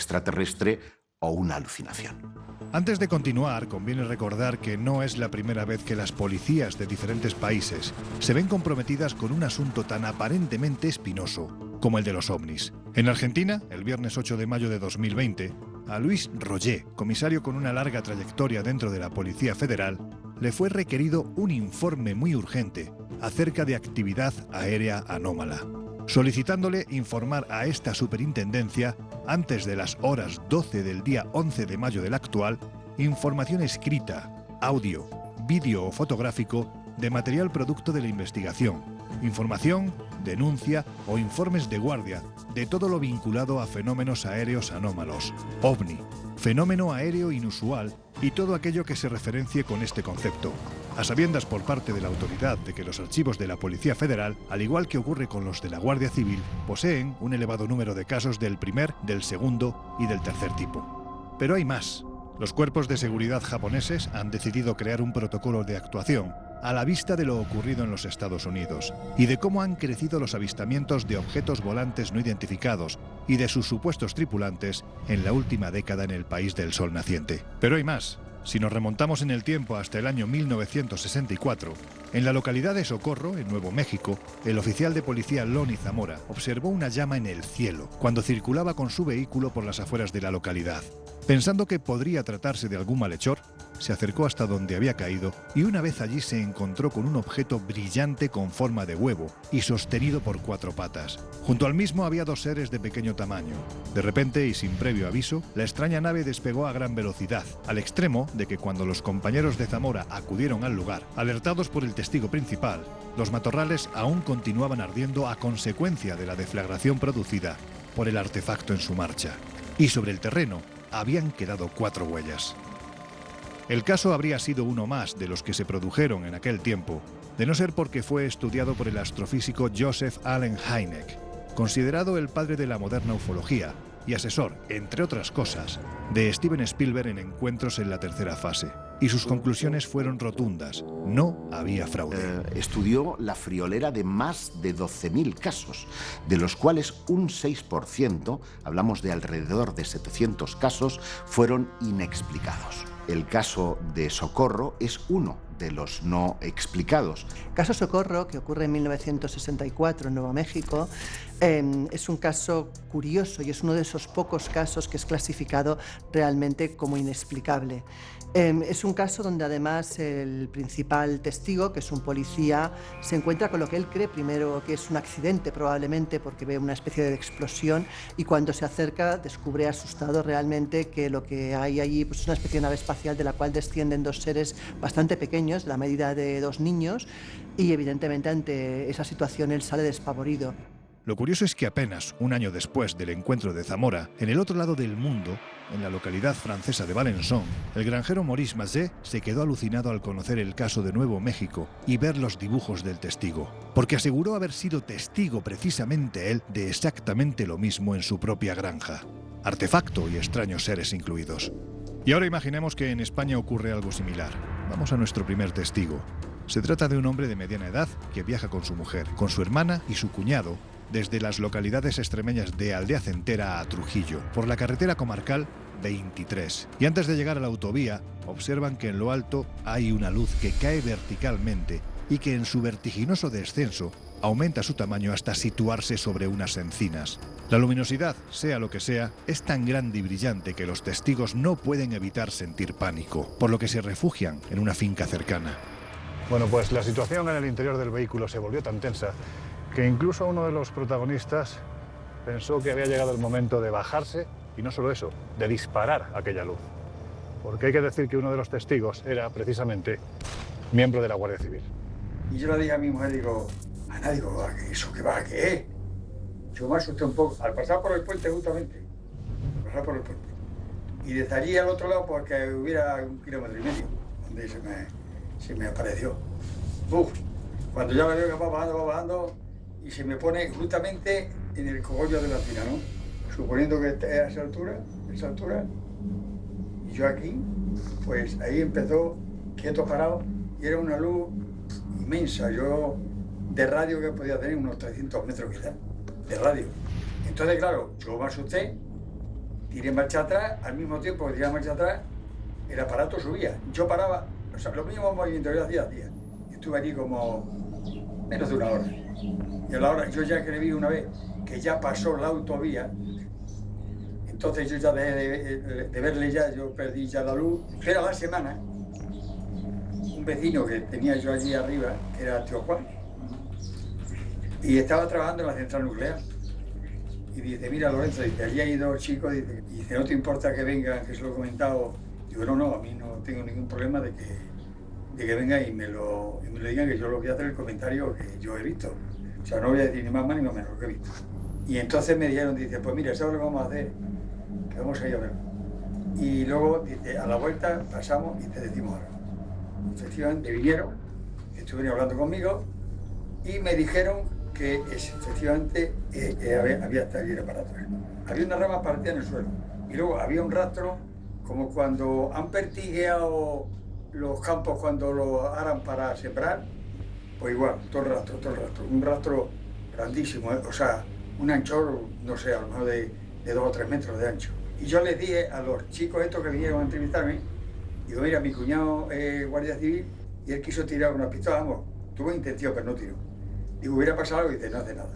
extraterrestre o una alucinación. Antes de continuar, conviene recordar que no es la primera vez que las policías de diferentes países se ven comprometidas con un asunto tan aparentemente espinoso como el de los ovnis. En Argentina, el viernes 8 de mayo de 2020, a Luis Roger, comisario con una larga trayectoria dentro de la Policía Federal, le fue requerido un informe muy urgente acerca de actividad aérea anómala, solicitándole informar a esta superintendencia, antes de las horas 12 del día 11 de mayo del actual, información escrita, audio, vídeo o fotográfico de material producto de la investigación, información, denuncia o informes de guardia de todo lo vinculado a fenómenos aéreos anómalos, OVNI, fenómeno aéreo inusual y todo aquello que se referencie con este concepto, a sabiendas por parte de la autoridad de que los archivos de la Policía Federal, al igual que ocurre con los de la Guardia Civil, poseen un elevado número de casos del primer, del segundo y del tercer tipo. Pero hay más. Los cuerpos de seguridad japoneses han decidido crear un protocolo de actuación a la vista de lo ocurrido en los Estados Unidos y de cómo han crecido los avistamientos de objetos volantes no identificados y de sus supuestos tripulantes en la última década en el país del sol naciente. Pero hay más. Si nos remontamos en el tiempo hasta el año 1964, en la localidad de Socorro, en Nuevo México, el oficial de policía Loni Zamora observó una llama en el cielo cuando circulaba con su vehículo por las afueras de la localidad. Pensando que podría tratarse de algún malhechor, se acercó hasta donde había caído y una vez allí se encontró con un objeto brillante con forma de huevo y sostenido por 4 patas. Junto al mismo había 2 seres de pequeño tamaño. De repente y sin previo aviso, la extraña nave despegó a gran velocidad, al extremo de que cuando los compañeros de Zamora acudieron al lugar, alertados por el testigo principal, los matorrales aún continuaban ardiendo a consecuencia de la deflagración producida por el artefacto en su marcha. Y sobre el terreno habían quedado 4 huellas. El caso habría sido uno más de los que se produjeron en aquel tiempo, de no ser porque fue estudiado por el astrofísico Joseph Allen Hynek, considerado el padre de la moderna ufología y asesor, entre otras cosas, de Steven Spielberg en Encuentros en la tercera fase. Y sus conclusiones fueron rotundas. No había fraude. Estudió la friolera de más de 12.000 casos, de los cuales un 6%, hablamos de alrededor de 700 casos, fueron inexplicados. El caso de Socorro es uno de los no explicados. El caso Socorro, que ocurre en 1964 en Nuevo México, es un caso curioso y es uno de esos pocos casos que es clasificado realmente como inexplicable. Es un caso donde además el principal testigo, que es un policía, se encuentra con lo que él cree primero que es un accidente probablemente porque ve una especie de explosión y cuando se acerca descubre asustado realmente que lo que hay allí pues, es una especie de nave espacial de la cual descienden 2 seres bastante pequeños, de la medida de 2 niños, y evidentemente ante esa situación él sale despavorido. Lo curioso es que apenas un año después del encuentro de Zamora, en el otro lado del mundo, en la localidad francesa de Valençon, el granjero Maurice Mazet se quedó alucinado al conocer el caso de Nuevo México y ver los dibujos del testigo, porque aseguró haber sido testigo precisamente él de exactamente lo mismo en su propia granja. Artefacto y extraños seres incluidos. Y ahora imaginemos que en España ocurre algo similar. Vamos a nuestro primer testigo. Se trata de un hombre de mediana edad que viaja con su mujer, con su hermana y su cuñado, desde las localidades extremeñas de Aldea Centera a Trujillo, por la carretera comarcal 23. Y antes de llegar a la autovía, observan que en lo alto hay una luz que cae verticalmente y que en su vertiginoso descenso aumenta su tamaño hasta situarse sobre unas encinas. La luminosidad, sea lo que sea, es tan grande y brillante que los testigos no pueden evitar sentir pánico, por lo que se refugian en una finca cercana. Bueno, pues la situación en el interior del vehículo se volvió tan tensa que incluso uno de los protagonistas pensó que había llegado el momento de bajarse y no solo eso, de disparar aquella luz. Porque hay que decir que uno de los testigos era precisamente miembro de la Guardia Civil. Y yo le dije a mi mujer, digo, Ana, digo, ¿eso qué va? ¿Qué? Yo me asusté un poco, al pasar por el puente justamente, al pasar por el puente. Y desde allí al otro lado, porque hubiera 1,5 kilómetros, donde se me apareció. Uf, cuando ya me veo que va bajando, y se me pone justamente en el cogollo de la encina, ¿no? Suponiendo que esté a esa altura, y yo aquí, pues ahí empezó, quieto parado, y era una luz inmensa, yo de radio que podía tener unos 300 metros quizás, de radio. Entonces, claro, yo me asusté, tiré marcha atrás, al mismo tiempo que tiraba marcha atrás, el aparato subía. Yo paraba, o sea, los mismos movimientos que yo hacía, tía. Estuve allí como menos de una hora. Y a la hora, yo ya que le vi una vez que ya pasó la autovía, entonces yo ya dejé de verle ya, yo perdí ya la luz. Era la semana, un vecino que tenía yo allí arriba, que era tío Juan, y estaba trabajando en la central nuclear. Y dice, mira Lorenzo, dice, allí hay dos chicos, dice, ¿no te importa que vengan, que se lo he comentado? Digo, no, a mí no tengo ningún problema de que vengan y me lo digan, que yo lo voy a hacer el comentario que yo he visto. O sea, no voy a decir ni más ni más menos lo que he visto. Y entonces me dijeron, dice, pues mira, ¿sabes lo que vamos a hacer? Que vamos a ir a ver. Y luego, dice, a la vuelta pasamos y te decimos algo. Efectivamente vinieron, estuvieron hablando conmigo y me dijeron que efectivamente había taller aparato. Había una rama partida en el suelo y luego había un rastro como cuando han pertigueado los campos cuando los harán para sembrar, pues igual, todo el rastro, un rastro grandísimo, o sea, un anchor, no sé, a lo mejor de 2 o 3 metros de ancho. Y yo les dije a los chicos estos que vinieron a entrevistarme, digo, mira, mi cuñado es guardia civil y él quiso tirar una pistola, vamos, tuvo intención, pero no tiró. Digo, hubiera pasado algo y dice, no hace nada.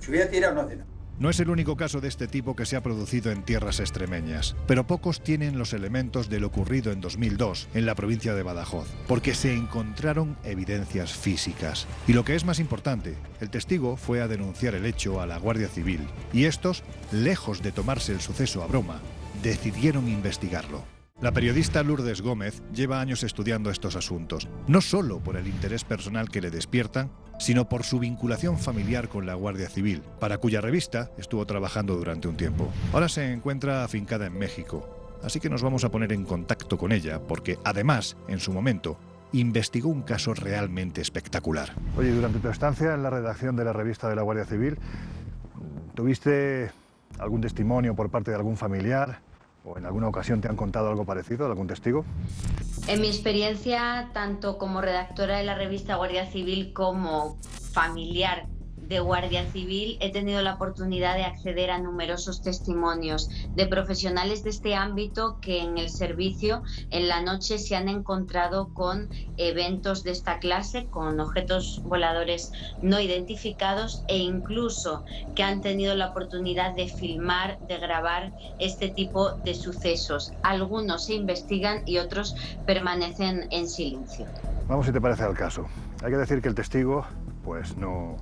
Si hubiera tirado, no hace nada. No es el único caso de este tipo que se ha producido en tierras extremeñas, pero pocos tienen los elementos de lo ocurrido en 2002 en la provincia de Badajoz, porque se encontraron evidencias físicas. Y lo que es más importante, el testigo fue a denunciar el hecho a la Guardia Civil, y estos, lejos de tomarse el suceso a broma, decidieron investigarlo. La periodista Lourdes Gómez lleva años estudiando estos asuntos, no solo por el interés personal que le despiertan, sino por su vinculación familiar con la Guardia Civil, para cuya revista estuvo trabajando durante un tiempo. Ahora se encuentra afincada en México, así que nos vamos a poner en contacto con ella, porque además, en su momento, investigó un caso realmente espectacular. Oye, durante tu estancia en la redacción de la revista de la Guardia Civil, ¿tuviste algún testimonio por parte de algún familiar? ¿O en alguna ocasión te han contado algo parecido, algún testigo? En mi experiencia, tanto como redactora de la revista Guardia Civil como familiar de Guardia Civil, he tenido la oportunidad de acceder a numerosos testimonios de profesionales de este ámbito que en el servicio en la noche se han encontrado con eventos de esta clase, con objetos voladores no identificados e incluso que han tenido la oportunidad de filmar, de grabar este tipo de sucesos. Algunos se investigan y otros permanecen en silencio. Vamos, si te parece al caso. Hay que decir que el testigo, pues no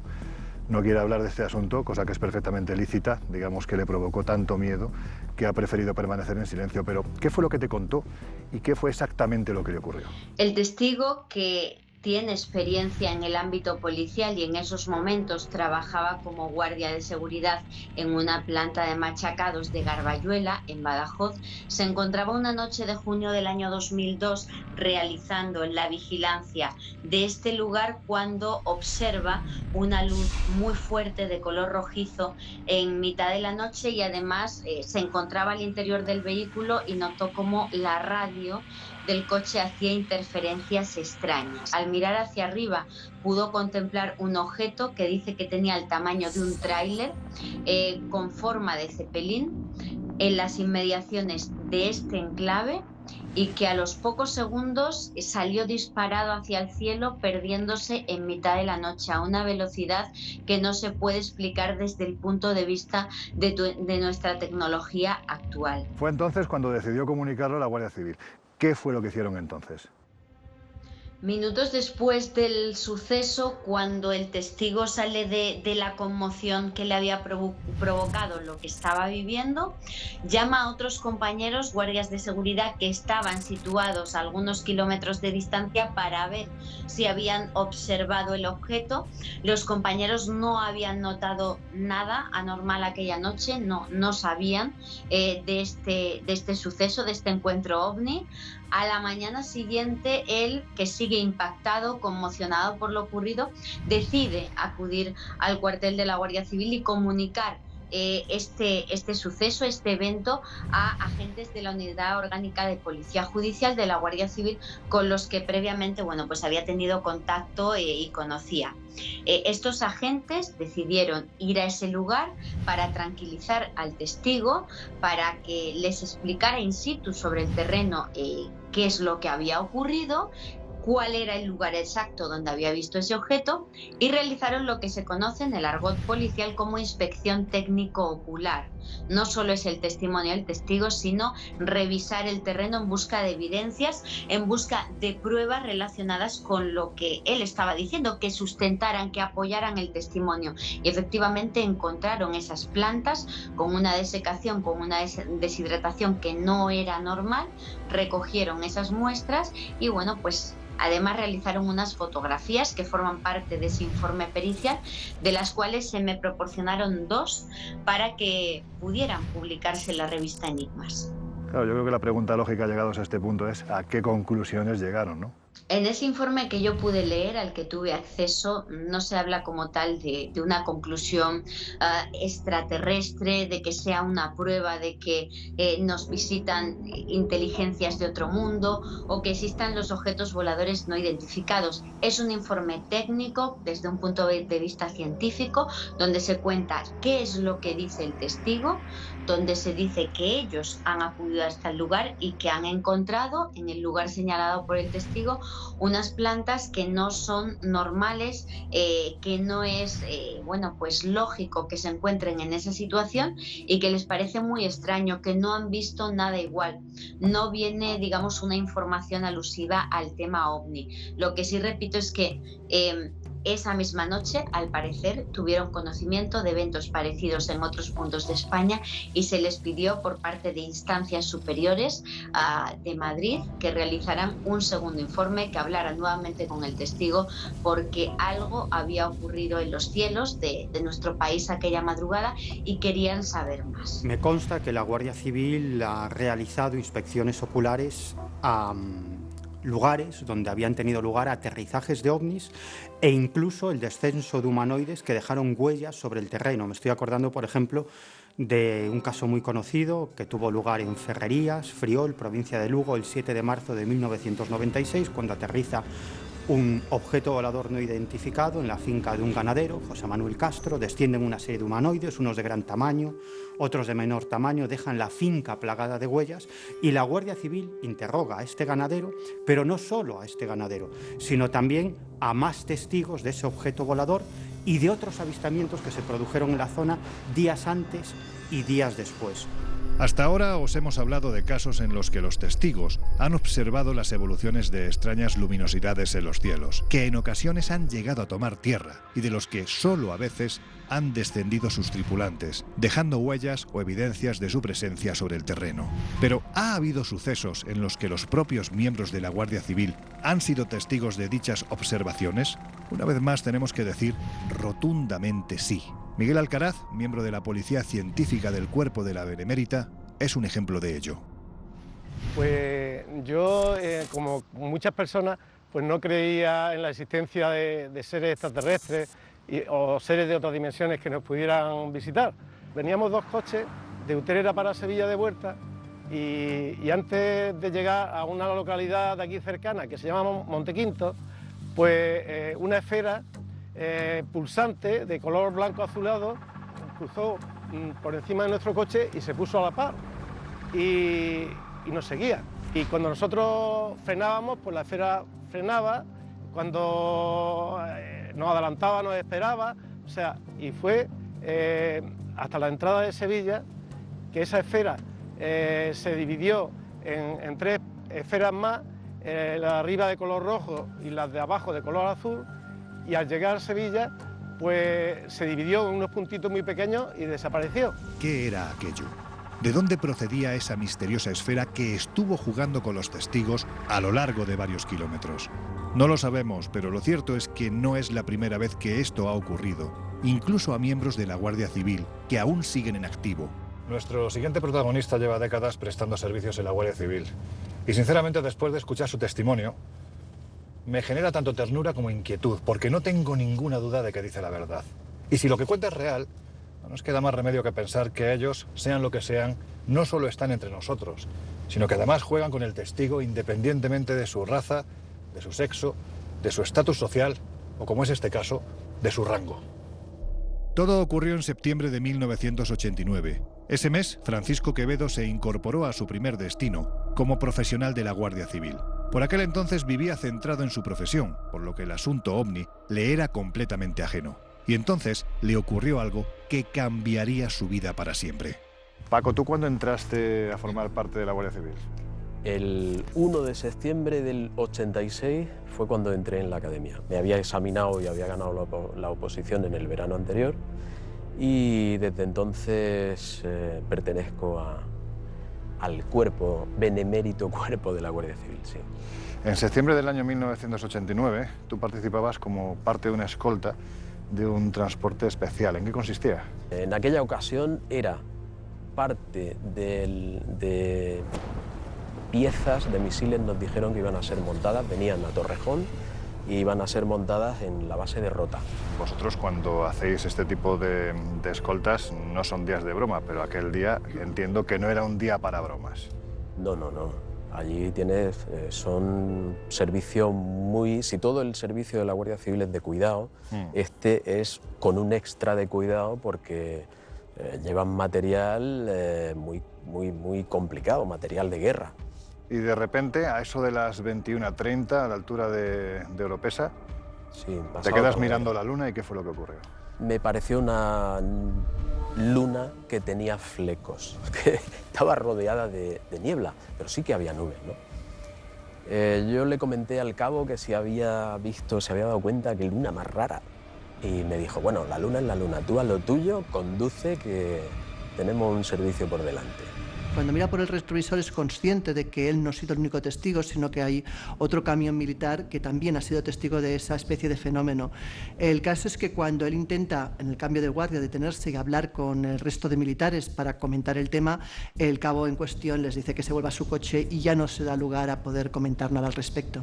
quiere hablar de este asunto, cosa que es perfectamente lícita, digamos que le provocó tanto miedo que ha preferido permanecer en silencio. Pero, ¿qué fue lo que te contó y qué fue exactamente lo que le ocurrió? El testigo, que tiene experiencia en el ámbito policial y en esos momentos trabajaba como guardia de seguridad en una planta de machacados de Garbayuela, en Badajoz, se encontraba una noche de junio del año 2002 realizando la vigilancia de este lugar cuando observa una luz muy fuerte de color rojizo en mitad de la noche y además se encontraba al interior del vehículo y notó como la radio del coche hacía interferencias extrañas. Al mirar hacia arriba pudo contemplar un objeto que dice que tenía el tamaño de un tráiler con forma de cepelín en las inmediaciones de este enclave y que a los pocos segundos salió disparado hacia el cielo, perdiéndose en mitad de la noche a una velocidad que no se puede explicar desde el punto de vista de nuestra tecnología actual. Fue entonces cuando decidió comunicarlo a la Guardia Civil. ¿Qué fue lo que hicieron entonces? Minutos después del suceso, cuando el testigo sale de la conmoción que le había provocado lo que estaba viviendo, llama a otros compañeros guardias de seguridad que estaban situados a algunos kilómetros de distancia para ver si habían observado el objeto. Los compañeros no habían notado nada anormal aquella noche, no sabían de este suceso, de este encuentro ovni. A la mañana siguiente, él, que sigue impactado, conmocionado por lo ocurrido, decide acudir al cuartel de la Guardia Civil y comunicar este suceso, este evento, a agentes de la Unidad Orgánica de Policía Judicial de la Guardia Civil con los que previamente, bueno, pues había tenido contacto y conocía. Estos agentes decidieron ir a ese lugar para tranquilizar al testigo, para que les explicara in situ sobre el terreno qué es lo que había ocurrido, cuál era el lugar exacto donde había visto ese objeto, y realizaron lo que se conoce en el argot policial como inspección técnico-ocular. No solo es el testimonio del testigo, sino revisar el terreno en busca de evidencias, en busca de pruebas relacionadas con lo que él estaba diciendo, que sustentaran, que apoyaran el testimonio. Y efectivamente encontraron esas plantas con una desecación, con una deshidratación que no era normal, recogieron esas muestras y bueno, pues además realizaron unas fotografías que forman parte de ese informe pericial, de las cuales se me proporcionaron 2 para que pudieran publicarse en la revista Enigmas. Claro, yo creo que la pregunta lógica llegados a este punto es ¿a qué conclusiones llegaron, no? En ese informe que yo pude leer, al que tuve acceso, no se habla como tal de una conclusión extraterrestre, de que sea una prueba de que nos visitan inteligencias de otro mundo o que existan los objetos voladores no identificados. Es un informe técnico desde un punto de vista científico, donde se cuenta qué es lo que dice el testigo, donde se dice que ellos han acudido hasta el lugar y que han encontrado en el lugar señalado por el testigo unas plantas que no son normales, que no es bueno, pues lógico que se encuentren en esa situación y que les parece muy extraño, que no han visto nada igual. No viene, digamos, una información alusiva al tema OVNI. Lo que sí repito es que esa misma noche, al parecer, tuvieron conocimiento de eventos parecidos en otros puntos de España y se les pidió por parte de instancias superiores de Madrid que realizaran un segundo informe, que hablaran nuevamente con el testigo, porque algo había ocurrido en los cielos de nuestro país aquella madrugada y querían saber más. Me consta que la Guardia Civil ha realizado inspecciones oculares a lugares donde habían tenido lugar aterrizajes de ovnis e incluso el descenso de humanoides que dejaron huellas sobre el terreno. Me estoy acordando, por ejemplo, de un caso muy conocido que tuvo lugar en Ferrerías, Friol, provincia de Lugo, el 7 de marzo de 1996, cuando aterriza un objeto volador no identificado en la finca de un ganadero, José Manuel Castro. Descienden una serie de humanoides, unos de gran tamaño, otros de menor tamaño, dejan la finca plagada de huellas y la Guardia Civil interroga a este ganadero, pero no solo a este ganadero, sino también a más testigos de ese objeto volador y de otros avistamientos que se produjeron en la zona días antes y días después. Hasta ahora os hemos hablado de casos en los que los testigos han observado las evoluciones de extrañas luminosidades en los cielos, que en ocasiones han llegado a tomar tierra y de los que solo a veces han descendido sus tripulantes, dejando huellas o evidencias de su presencia sobre el terreno. Pero ¿ha habido sucesos en los que los propios miembros de la Guardia Civil han sido testigos de dichas observaciones? Una vez más tenemos que decir rotundamente sí. Miguel Alcaraz, miembro de la Policía Científica del Cuerpo de la Benemérita, es un ejemplo de ello. Pues yo, como muchas personas, pues no creía en la existencia de seres extraterrestres o seres de otras dimensiones que nos pudieran visitar. Veníamos 2 coches de Utrera para Sevilla de vuelta y antes de llegar a una localidad de aquí cercana que se llama Montequinto, pues una esfera pulsante de color blanco azulado cruzó por encima de nuestro coche y se puso a la par y nos seguía. Y cuando nosotros frenábamos, pues la esfera frenaba, cuando nos adelantaba nos esperaba, o sea, y fue hasta la entrada de Sevilla que esa esfera se dividió en 3 esferas más, la de arriba de color rojo y las de abajo de color azul, y al llegar a Sevilla pues se dividió en unos puntitos muy pequeños y desapareció. ¿Qué era aquello? ¿De dónde procedía esa misteriosa esfera que estuvo jugando con los testigos a lo largo de varios kilómetros? No lo sabemos, pero lo cierto es que no es la primera vez que esto ha ocurrido, incluso a miembros de la Guardia Civil, que aún siguen en activo. Nuestro siguiente protagonista lleva décadas prestando servicios en la Guardia Civil. Y sinceramente, después de escuchar su testimonio, me genera tanto ternura como inquietud, porque no tengo ninguna duda de que dice la verdad. Y si lo que cuenta es real, No nos queda más remedio que pensar que ellos, sean lo que sean, no solo están entre nosotros, sino que además juegan con el testigo independientemente de su raza, de su sexo, de su estatus social o, como es este caso, de su rango. Todo ocurrió en septiembre de 1989. Ese mes, Francisco Quevedo se incorporó a su primer destino como profesional de la Guardia Civil. Por aquel entonces vivía centrado en su profesión, por lo que el asunto OVNI le era completamente ajeno. Y entonces le ocurrió algo que cambiaría su vida para siempre. Paco, ¿tú cuándo entraste a formar parte de la Guardia Civil? El 1 de septiembre del 86 fue cuando entré en la academia. Me había examinado y había ganado la oposición en el verano anterior y desde entonces pertenezco al cuerpo, benemérito cuerpo de la Guardia Civil, sí. En septiembre del año 1989 tú participabas como parte de una escolta de un transporte especial. ¿En qué consistía? En aquella ocasión era parte de piezas de misiles, nos dijeron que iban a ser montadas, venían a Torrejón y iban a ser montadas en la base de Rota. Vosotros cuando hacéis este tipo de escoltas no son días de broma, pero aquel día entiendo que no era un día para bromas. No. Allí tienes, son servicios muy... Si todo el servicio de la Guardia Civil es de cuidado, este es con un extra de cuidado porque llevan material muy complicado, material de guerra. Y de repente, a eso de las 21:30, a la altura de Oropesa, sí, te quedas mirando la luna y ¿qué fue lo que ocurrió? Me pareció una luna que tenía flecos, que estaba rodeada de niebla, pero sí que había nubes, ¿no? Yo le comenté al cabo que se había dado cuenta que luna más rara. Y me dijo, bueno, la luna es la luna, tú a lo tuyo, conduce que tenemos un servicio por delante. Cuando mira por el retrovisor es consciente de que él no ha sido el único testigo, sino que hay otro camión militar que también ha sido testigo de esa especie de fenómeno. El caso es que cuando él intenta, en el cambio de guardia, detenerse y hablar con el resto de militares para comentar el tema, el cabo en cuestión les dice que se vuelva a su coche y ya no se da lugar a poder comentar nada al respecto.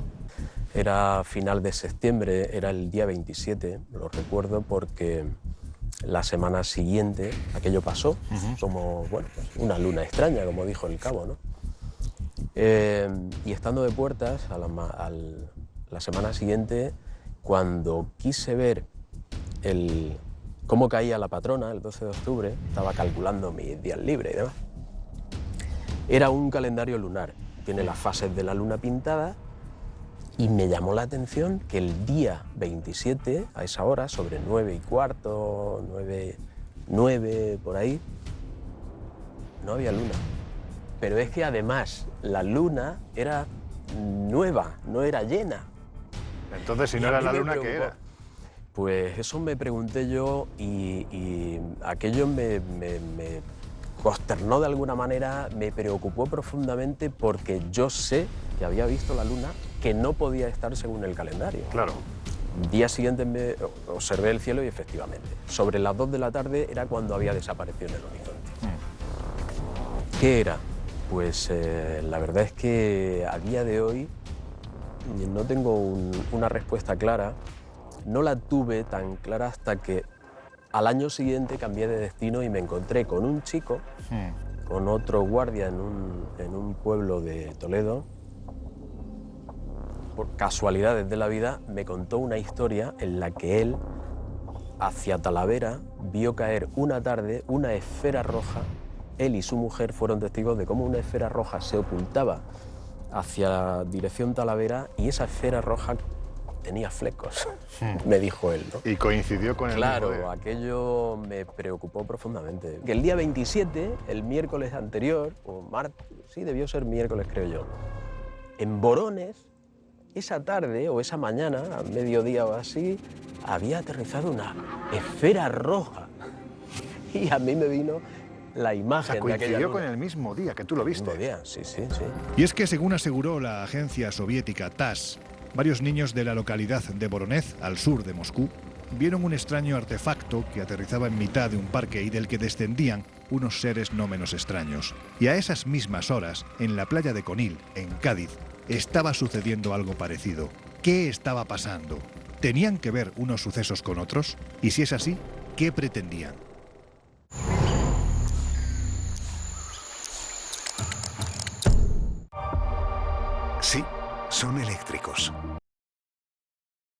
Era final de septiembre, era el día 27, lo recuerdo porque la semana siguiente aquello pasó, como bueno, pues una luna extraña, como dijo el cabo, ¿no? Y estando de puertas, la semana siguiente, cuando quise ver cómo caía la patrona, el 12 de octubre, estaba calculando mis días libres y demás. Era un calendario lunar, tiene las fases de la luna pintadas. Y me llamó la atención que el día 27, a esa hora, sobre 9:15, 9 por ahí, no había luna. Pero es que además la luna era nueva, no era llena. Entonces, si no era la luna, ¿qué era? Pues eso me pregunté yo y aquello me consternó de alguna manera, me preocupó profundamente porque yo sé que había visto la luna que no podía estar según el calendario. Claro. El día siguiente observé el cielo y efectivamente, sobre las 2 de la tarde era cuando había desaparecido en el horizonte. ¿Qué era? Pues la verdad es que a día de hoy no tengo una respuesta clara. No la tuve tan clara hasta que al año siguiente cambié de destino y me encontré con un chico, con otro guardia en un pueblo de Toledo. Por casualidades de la vida, me contó una historia en la que él, hacia Talavera, vio caer una tarde una esfera roja. Él y su mujer fueron testigos de cómo una esfera roja se ocultaba hacia dirección Talavera y esa esfera roja tenía flecos, me dijo él, ¿no? Y coincidió con el Claro, mismo día. aquello me preocupó profundamente. Que el día 27, el miércoles anterior, o martes, sí, debió ser miércoles, creo yo, en Borones, esa tarde o esa mañana, a mediodía o así, había aterrizado una esfera roja. Y a mí me vino la imagen de aquella Coincidió luna. con el mismo día, que tú lo viste. El mismo día, sí. Y es que, según aseguró la agencia soviética TASS, varios niños de la localidad de Voronezh, al sur de Moscú, vieron un extraño artefacto que aterrizaba en mitad de un parque y del que descendían unos seres no menos extraños. Y a esas mismas horas, en la playa de Conil, en Cádiz, estaba sucediendo algo parecido. ¿Qué estaba pasando? ¿Tenían que ver unos sucesos con otros? Y si es así, ¿qué pretendían? son eléctricos.